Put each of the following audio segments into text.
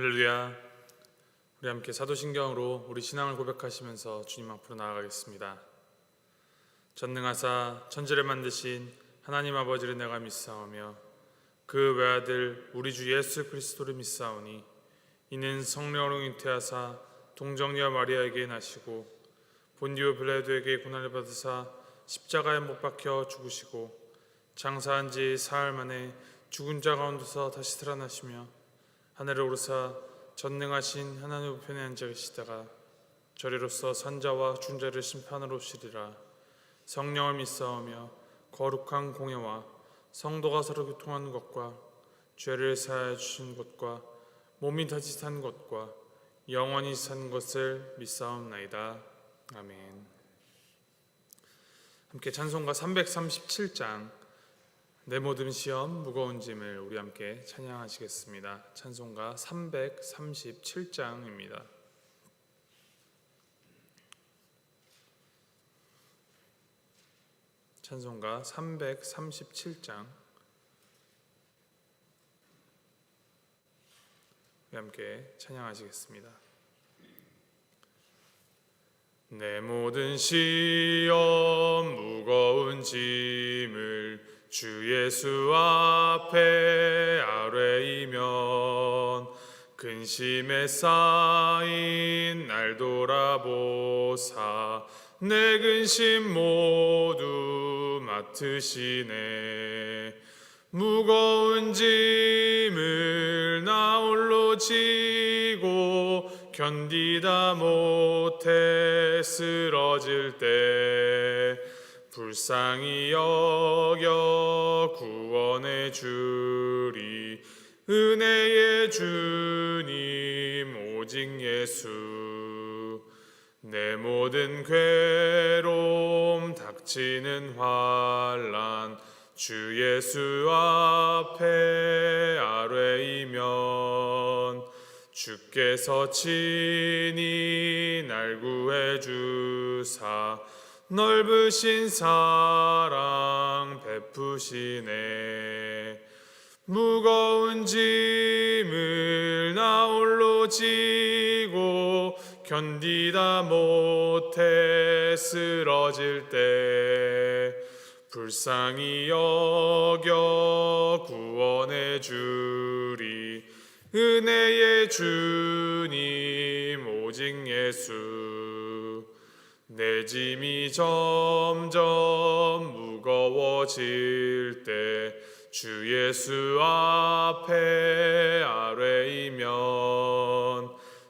할렐루야. 우리 함께 사도신경으로 우리 신앙을 고백하시면서 주님 앞으로 나아가겠습니다. 전능하사 천지를 만드신 하나님 아버지를 내가 믿사오며 그 외아들 우리 주 예수 그리스도를 믿사오니 이는 성령으로 잉태하사 동정녀 마리아에게 나시고 본디오 빌라도에게 고난을 받으사 십자가에 못 박혀 죽으시고 장사한 지 사흘 만에 죽은 자 가운데서 다시 살아나시며 하늘에 오르사 전능하신 하나님 우편에 앉아 계시다가 저리로서 산자와 준자를 심판하러 오시리라. 성령을 믿사오며 거룩한 공예와 성도가 서로 교통하는 것과 죄를 사하여 주신 것과 몸이 다시 산 것과 영원히 산 것을 믿사옵나이다. 아멘. 함께 찬송가 337장 내 모든 시험 무거운 짐을 우리 함께 찬양하시겠습니다. 찬송가 337장입니다. 찬송가 337장 우리 함께 찬양하시겠습니다. 내 모든 시험 무거운 짐을 주 예수 앞에 아뢰이면 근심에 쌓인 날 돌아보사 내 근심 모두 맡으시네. 무거운 짐을 나 홀로 지고 견디다 못해 쓰러질 때 불쌍히 여겨 구원해 주리. 은혜의 주님 오직 예수. 내 모든 괴로움 닥치는 환난 주 예수 앞에 아뢰이면 주께서 친히 날 구해 주사 넓으신 사랑 베푸시네. 무거운 짐을 나 홀로 지고 견디다 못해 쓰러질 때 불쌍히 여겨 구원해 주리. 은혜의 주님 오직 예수. 내 짐이 점점 무거워질 때 주 예수 앞에 아뢰이면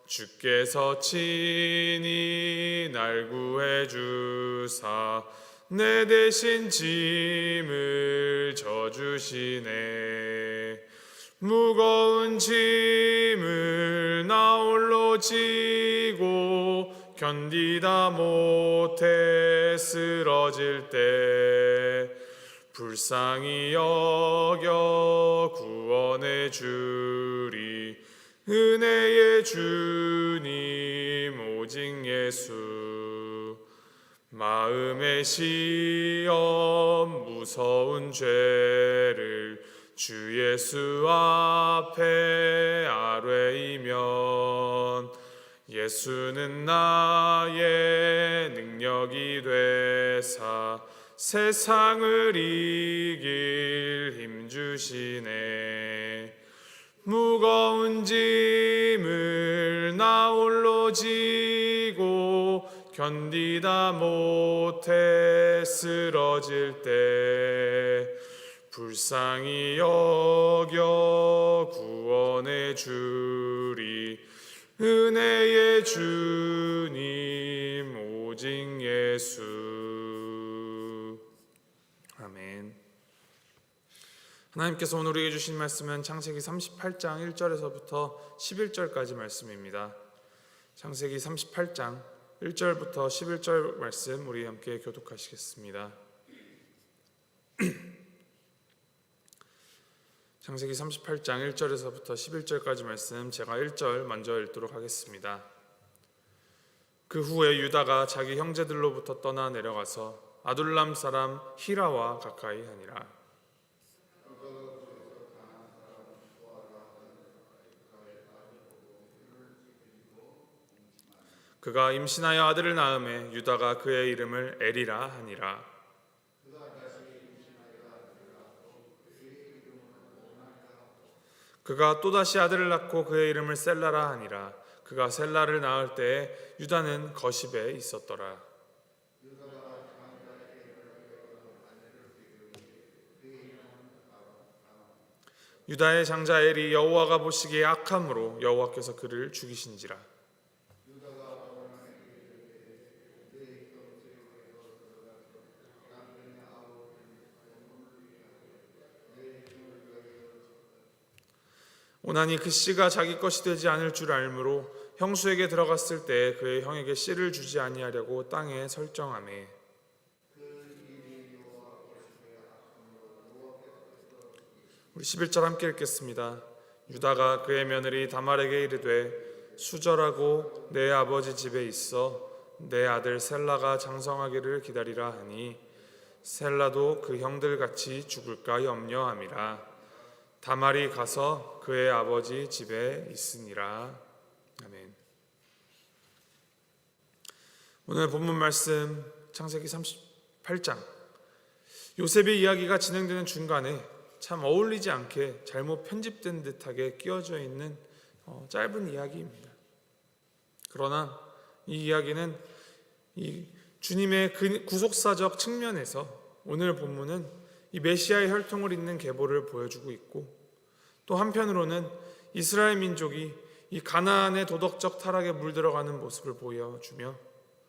주께서 친히 날 구해 주사 내 대신 짐을 져주시네. 무거운 짐을 나 홀로 지고 견디다 못해 쓰러질 때 불쌍히 여겨 구원해 주리. 은혜의 주님 오직 예수. 마음의 시험 무서운 죄를 주 예수 앞에 아뢰이면 예수는 나의 능력이 되사 세상을 이길 힘 주시네. 무거운 짐을 나 홀로 지고 견디다 못해 쓰러질 때 불쌍히 여겨 구원해 주리. 은혜의 주님 오직 예수. 아멘. 하나님께서 오늘 우리에게 주신 말씀은 창세기 38장 1절에서부터 11절까지 말씀입니다. 창세기 38장 1절부터 11절 말씀 우리 함께 교독하시겠습니다. 창세기 38장 1절에서부터 11절까지 말씀 제가 1절 먼저 읽도록 하겠습니다. 그 후에 유다가 자기 형제들로부터 떠나 내려가서 아둘람 사람 히라와 가까이 하니라. 그가 임신하여 아들을 낳음에 유다가 그의 이름을 에리라 하니라. 그가 또다시 아들을 낳고 그의 이름을 셀라라 하니라. 그가 셀라를 낳을 때에 유다는 거십에 있었더라. 유다의 장자 엘이 여호와가 보시기에 악함으로 여호와께서 그를 죽이신지라. 오나니 그 씨가 자기 것이 되지 않을 줄 알므로 형수에게 들어갔을 때 그의 형에게 씨를 주지 아니하려고 땅에 설정하매. 우리 11절 함께 읽겠습니다. 유다가 그의 며느리 다말에게 이르되 수절하고 내 아버지 집에 있어 내 아들 셀라가 장성하기를 기다리라 하니 셀라도 그 형들같이 죽을까 염려함이라. 다말이 가서 그의 아버지 집에 있으니라. 아멘. 오늘 본문 말씀 창세기 38장 요셉의 이야기가 진행되는 중간에 참 어울리지 않게 잘못 편집된 듯하게 끼워져 있는 짧은 이야기입니다. 그러나 이 이야기는 이 주님의 구속사적 측면에서 오늘 본문은 이 메시아의 혈통을 잇는 계보를 보여주고 있고, 또 한편으로는 이스라엘 민족이 이 가나안의 도덕적 타락에 물들어가는 모습을 보여주며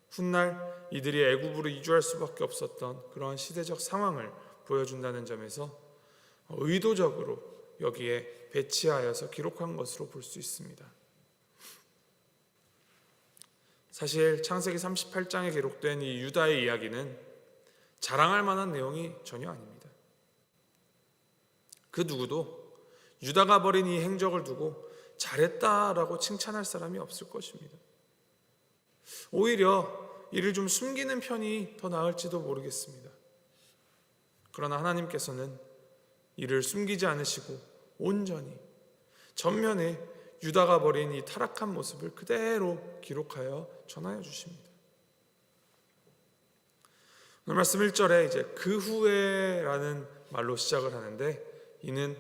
훗날 이들이 애굽으로 이주할 수밖에 없었던 그러한 시대적 상황을 보여준다는 점에서 의도적으로 여기에 배치하여서 기록한 것으로 볼 수 있습니다. 사실 창세기 38장에 기록된 이 유다의 이야기는 자랑할 만한 내용이 전혀 아닙니다. 그 누구도 유다가 벌인 이 행적을 두고 잘했다라고 칭찬할 사람이 없을 것입니다. 오히려 이를 좀 숨기는 편이 더 나을지도 모르겠습니다. 그러나 하나님께서는 이를 숨기지 않으시고 온전히 전면에 유다가 벌인 이 타락한 모습을 그대로 기록하여 전하여 주십니다. 오늘 말씀 1절에 이제 그 후에라는 말로 시작을 하는데, 이는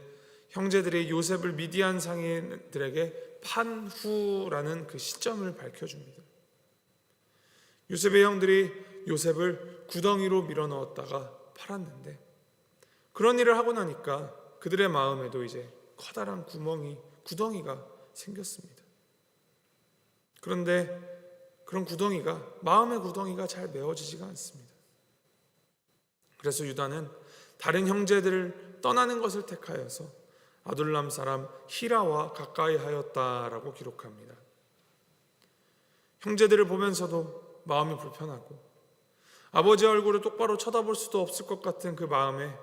형제들이 요셉을 미디안 상인들에게 판 후라는 그 시점을 밝혀줍니다. 요셉의 형들이 요셉을 구덩이로 밀어넣었다가 팔았는데, 그런 일을 하고 나니까 그들의 마음에도 이제 커다란 구덩이가 생겼습니다. 그런데 그런 마음의 구덩이가 잘 메워지지가 않습니다. 그래서 유다는 다른 형제들을 떠나는 것을 택하여서 아둘람 사람 히라와 가까이 하였다라고 기록합니다. 형제들을 보면서도 마음이 불편하고 아버지의 얼굴을 똑바로 쳐다볼 수도 없을 것 같은 그 마음에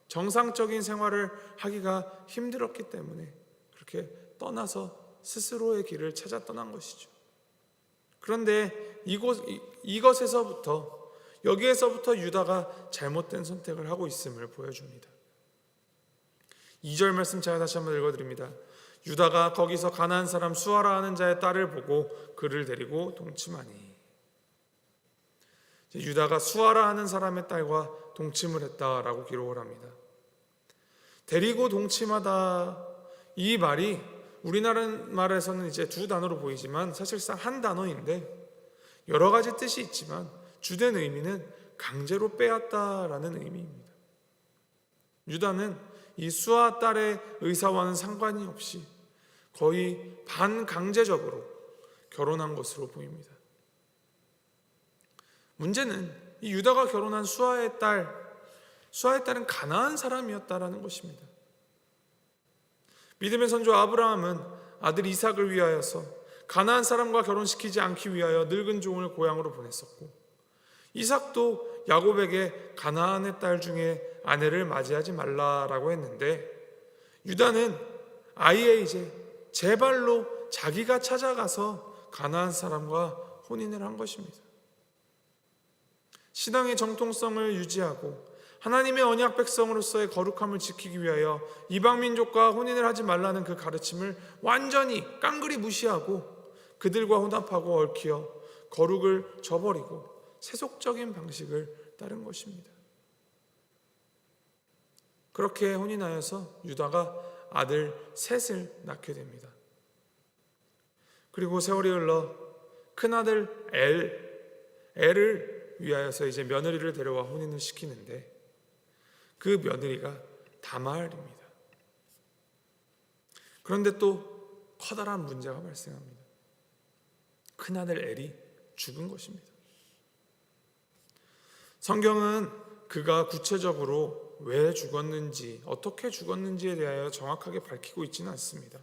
정상적인 생활을 하기가 힘들었기 때문에 그렇게 떠나서 스스로의 길을 찾아 떠난 것이죠. 그런데 여기에서부터 유다가 잘못된 선택을 하고 있음을 보여줍니다. 2절 말씀 제가 다시 한번 읽어드립니다. 유다가 거기서 가나안 사람 수아라 하는 자의 딸을 보고 그를 데리고 동침하니. 유다가 수아라 하는 사람의 딸과 동침을 했다라고 기록을 합니다. 데리고 동침하다, 이 말이 우리나라 말에서는 이제 두 단어로 보이지만 사실상 한 단어인데 여러 가지 뜻이 있지만 주된 의미는 강제로 빼앗다라는 의미입니다. 유다는 이 수아 딸의 의사와는 상관이 없이 거의 반강제적으로 결혼한 것으로 보입니다. 문제는 이 유다가 결혼한 수아의 딸은 가나안 사람이었다라는 것입니다. 믿음의 선조 아브라함은 아들 이삭을 위하여서 가나안 사람과 결혼시키지 않기 위하여 늙은 종을 고향으로 보냈었고, 이삭도 야곱에게 가나안의 딸 중에 아내를 맞이하지 말라라고 했는데, 유다는 아예 이제 제 발로 자기가 찾아가서 가나안 사람과 혼인을 한 것입니다. 신앙의 정통성을 유지하고 하나님의 언약 백성으로서의 거룩함을 지키기 위하여 이방 민족과 혼인을 하지 말라는 그 가르침을 완전히 깡그리 무시하고 그들과 혼합하고 얽혀 거룩을 저버리고 세속적인 방식을 따른 것입니다. 그렇게 혼인하여서 유다가 아들 셋을 낳게 됩니다. 그리고 세월이 흘러 큰아들 엘을 위하여서 이제 며느리를 데려와 혼인을 시키는데 그 며느리가 다말입니다. 그런데 또 커다란 문제가 발생합니다. 큰아들 엘이 죽은 것입니다. 성경은 그가 구체적으로 왜 죽었는지, 어떻게 죽었는지에 대하여 정확하게 밝히고 있지는 않습니다.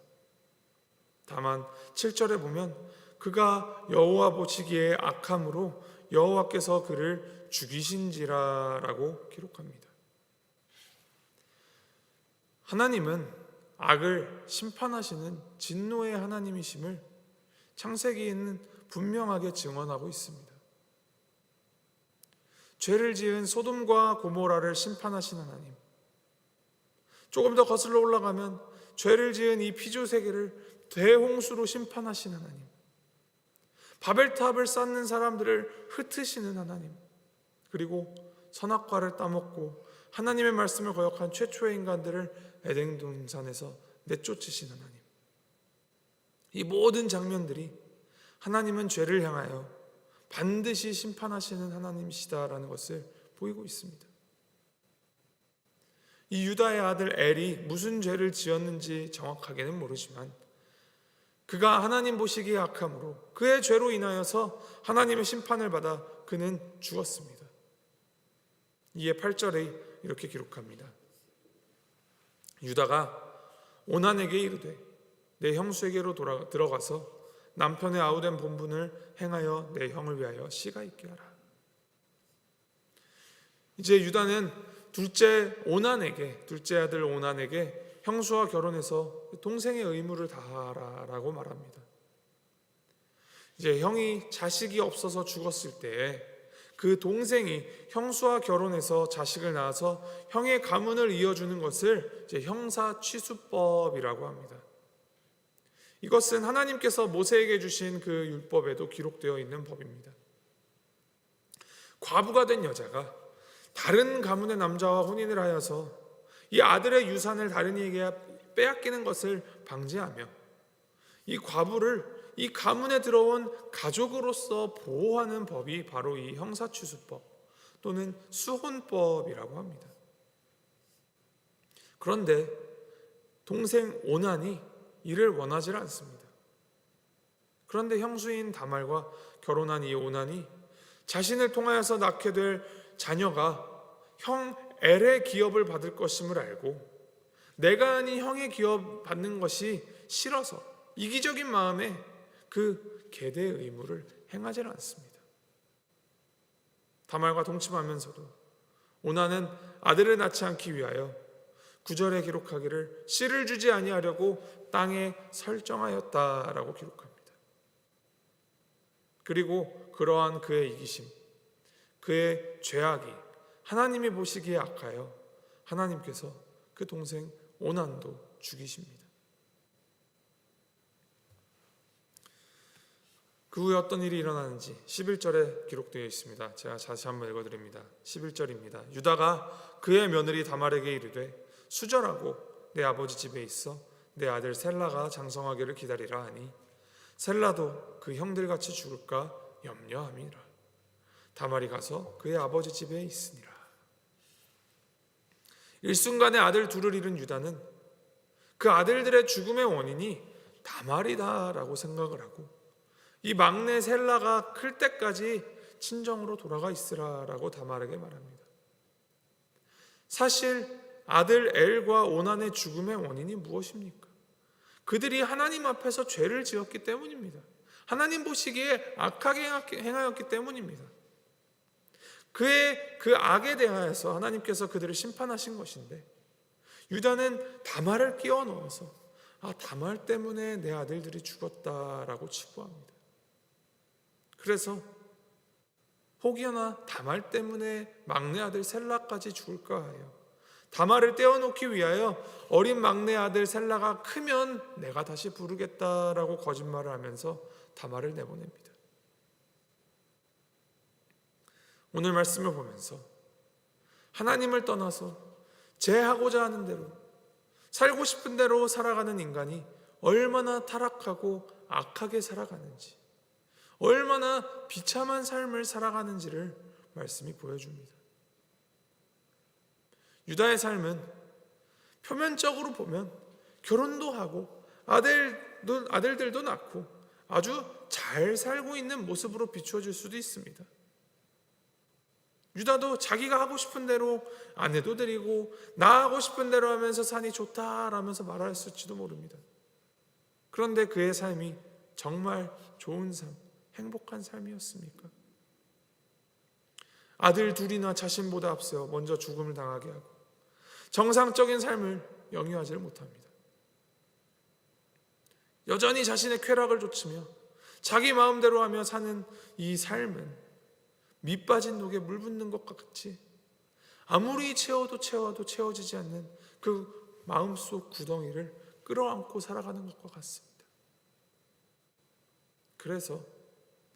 다만 7절에 보면 그가 여호와 보시기에 악함으로 여호와께서 그를 죽이신지라라고 기록합니다. 하나님은 악을 심판하시는 진노의 하나님이심을 창세기에는 분명하게 증언하고 있습니다. 죄를 지은 소돔과 고모라를 심판하신 하나님, 조금 더 거슬러 올라가면 죄를 지은 이 피조 세계를 대홍수로 심판하신 하나님, 바벨탑을 쌓는 사람들을 흩으시는 하나님, 그리고 선악과를 따먹고 하나님의 말씀을 거역한 최초의 인간들을 에덴 동산에서 내쫓으신 하나님. 이 모든 장면들이 하나님은 죄를 향하여 반드시 심판하시는 하나님이시다라는 것을 보이고 있습니다. 이 유다의 아들 엘이 무슨 죄를 지었는지 정확하게는 모르지만 그가 하나님 보시기에 악함으로 그의 죄로 인하여서 하나님의 심판을 받아 그는 죽었습니다. 이에 8절에 이렇게 기록합니다. 유다가 오난에게 이르되 내 형수에게로 들어가서 남편의 아우된 본분을 행하여 내 형을 위하여 씨가 있게 하라. 이제 유다는 둘째 아들 오난에게 형수와 결혼해서 동생의 의무를 다하라라고 말합니다. 이제 형이 자식이 없어서 죽었을 때 그 동생이 형수와 결혼해서 자식을 낳아서 형의 가문을 이어주는 것을 이제 형사취수법이라고 합니다. 이것은 하나님께서 모세에게 주신 그 율법에도 기록되어 있는 법입니다. 과부가 된 여자가 다른 가문의 남자와 혼인을 하여서 이 아들의 유산을 다른 이에게 빼앗기는 것을 방지하며 이 과부를 이 가문에 들어온 가족으로서 보호하는 법이 바로 이 형사취수법 또는 수혼법이라고 합니다. 그런데 동생 오난이 이를 원하지 않습니다. 그런데 형수인 다말과 결혼한 이 오난이 자신을 통하여서 낳게 될 자녀가 형 엘의 기업을 받을 것임을 알고 내가 아닌 형의 기업 받는 것이 싫어서 이기적인 마음에 그 계대의 의무를 행하지 않습니다. 다말과 동침하면서도 오난은 아들을 낳지 않기 위하여 9절에 기록하기를 씨를 주지 아니하려고 땅에 설정하였다라고 기록합니다. 그리고 그러한 그의 이기심, 그의 죄악이 하나님이 보시기에 악하여 하나님께서 그 동생 오난도 죽이십니다. 그 후에 어떤 일이 일어나는지 11절에 기록되어 있습니다. 제가 다시 한번 읽어드립니다. 11절입니다. 유다가 그의 며느리 다말에게 이르되 수절하고 내 아버지 집에 있어 내 아들 셀라가 장성하기를 기다리라 하니 셀라도 그 형들같이 죽을까 염려함이라. 다말이 가서 그의 아버지 집에 있으니라. 일순간에 아들 둘을 잃은 유다는 그 아들들의 죽음의 원인이 다말이다라고 생각을 하고 이 막내 셀라가 클 때까지 친정으로 돌아가 있으라라고 다말에게 말합니다. 사실 아들 엘과 오난의 죽음의 원인이 무엇입니까? 그들이 하나님 앞에서 죄를 지었기 때문입니다. 하나님 보시기에 악하게 행하였기 때문입니다. 그의 그 악에 대하여서 하나님께서 그들을 심판하신 것인데 유다는 다말을 끼워 넣어서 다말 때문에 내 아들들이 죽었다라고 치부합니다. 그래서 혹여나 다말 때문에 막내 아들 셀라까지 죽을까 하여 다말을 떼어놓기 위하여 어린 막내 아들 셀라가 크면 내가 다시 부르겠다라고 거짓말을 하면서 다말을 내보냅니다. 오늘 말씀을 보면서 하나님을 떠나서 제 하고자 하는 대로, 살고 싶은 대로 살아가는 인간이 얼마나 타락하고 악하게 살아가는지, 얼마나 비참한 삶을 살아가는지를 말씀이 보여줍니다. 유다의 삶은 표면적으로 보면 결혼도 하고 아들들도 낳고 아주 잘 살고 있는 모습으로 비추어질 수도 있습니다. 유다도 자기가 하고 싶은 대로 아내도 데리고 나 하고 싶은 대로 하면서 사니 좋다라면서 말했을지도 모릅니다. 그런데 그의 삶이 정말 좋은 삶, 행복한 삶이었습니까? 아들 둘이나 자신보다 앞서 먼저 죽음을 당하게 하고 정상적인 삶을 영위하지 못합니다. 여전히 자신의 쾌락을 좇으며 자기 마음대로 하며 사는 이 삶은 밑 빠진 독에 물 붓는 것 같이 아무리 채워도 채워지지 않는 그 마음속 구덩이를 끌어안고 살아가는 것과 같습니다. 그래서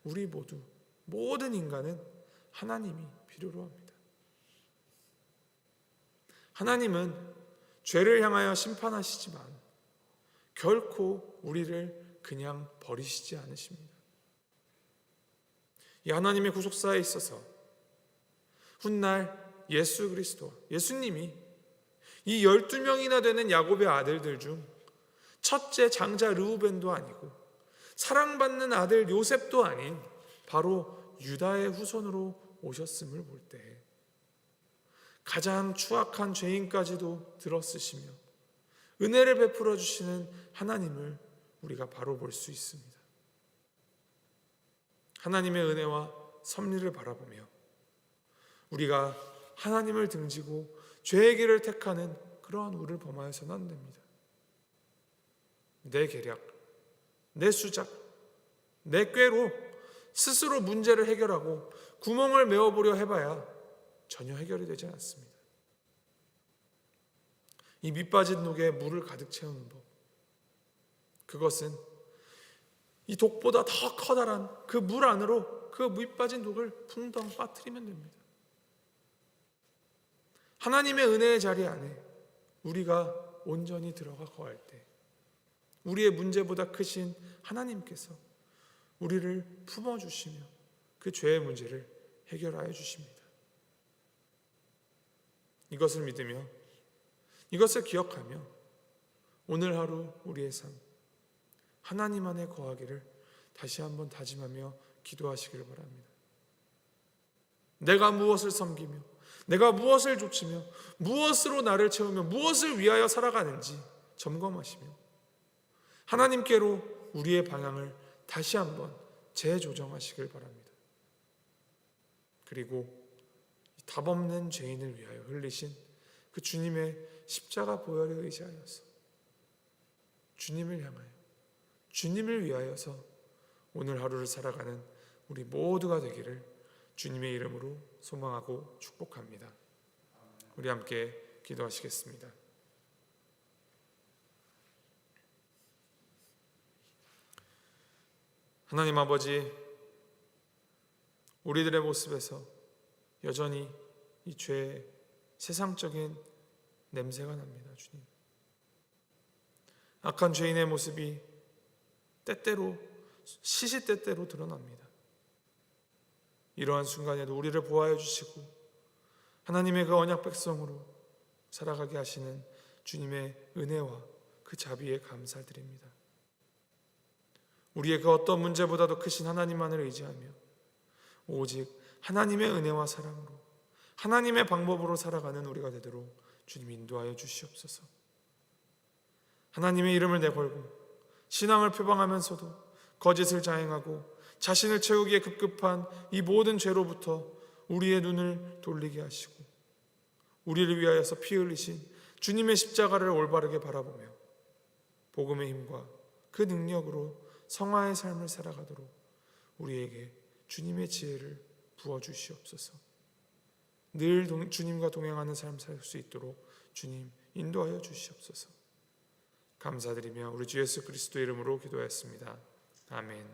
우리 모든 인간은 하나님이 필요로 합니다. 하나님은 죄를 향하여 심판하시지만 결코 우리를 그냥 버리시지 않으십니다. 이 하나님의 구속사에 있어서 훗날 예수 그리스도, 예수님이 이 12명이나 되는 야곱의 아들들 중 첫째 장자 르우벤도 아니고 사랑받는 아들 요셉도 아닌 바로 유다의 후손으로 오셨음을 볼 때 가장 추악한 죄인까지도 들어쓰시며 은혜를 베풀어 주시는 하나님을 우리가 바로 볼 수 있습니다. 하나님의 은혜와 섭리를 바라보며 우리가 하나님을 등지고 죄의 길을 택하는 그러한 우를 범하여서는 안 됩니다. 내 계략, 내 수작, 내 꾀로 스스로 문제를 해결하고 구멍을 메워보려 해봐야 전혀 해결이 되지 않습니다. 이 밑빠진 독에 물을 가득 채우는 법, 그것은 이 독보다 더 커다란 그 물 안으로 그 밑빠진 독을 풍덩 빠뜨리면 됩니다. 하나님의 은혜의 자리 안에 우리가 온전히 들어가 거할 때 우리의 문제보다 크신 하나님께서 우리를 품어주시며 그 죄의 문제를 해결하여 주십니다. 이것을 믿으며 이것을 기억하며 오늘 하루 우리의 삶 하나님 안에 거하기를 다시 한번 다짐하며 기도하시기를 바랍니다. 내가 무엇을 섬기며 내가 무엇을 좇으며 무엇으로 나를 채우며 무엇을 위하여 살아가는지 점검하시며 하나님께로 우리의 방향을 다시 한번 재조정하시길 바랍니다. 그리고 답없는 죄인을 위하여 흘리신 그 주님의 십자가 보혈에 의지하여서 주님을 향하여 주님을 위하여서 오늘 하루를 살아가는 우리 모두가 되기를 주님의 이름으로 소망하고 축복합니다. 우리 함께 기도하시겠습니다. 하나님 아버지, 우리들의 모습에서 여전히 이 죄의 세상적인 냄새가 납니다. 주님, 악한 죄인의 모습이 때때로 시시때때로 드러납니다. 이러한 순간에도 우리를 보호하여 주시고 하나님의 그 언약 백성으로 살아가게 하시는 주님의 은혜와 그 자비에 감사드립니다. 우리의 그 어떤 문제보다도 크신 하나님만을 의지하며 오직 하나님의 은혜와 사랑으로 하나님의 방법으로 살아가는 우리가 되도록 주님 인도하여 주시옵소서. 하나님의 이름을 내걸고 신앙을 표방하면서도 거짓을 자행하고 자신을 채우기에 급급한 이 모든 죄로부터 우리의 눈을 돌리게 하시고 우리를 위하여서 피 흘리신 주님의 십자가를 올바르게 바라보며 복음의 힘과 그 능력으로 성화의 삶을 살아가도록 우리에게 주님의 지혜를 부어주시옵소서. 늘 주님과 동행하는 삶 살 수 있도록 주님 인도하여 주시옵소서. 감사드리며 우리 주 예수 그리스도 이름으로 기도했습니다. 아멘.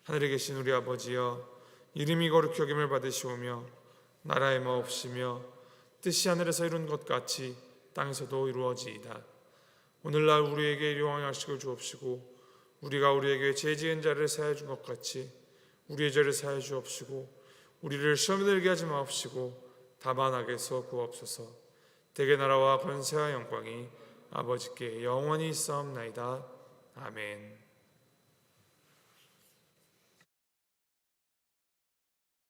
하늘에 계신 우리 아버지여, 이름이 거룩히 여김을 받으시오며 나라의 마옵시며 뜻이 하늘에서 이룬 것 같이 땅에서도 이루어지이다. 오늘날 우리에게 일용할 양식을 주옵시고 우리가 우리에게 죄 지은 자를 사하여 준 것 같이 우리의 죄를 사하여 주옵시고 우리를 시험에 들게 하지 마옵시고 다만 악에서 구하옵소서. 대개 나라와 권세와 영광이 아버지께 영원히 있사옵나이다. 아멘.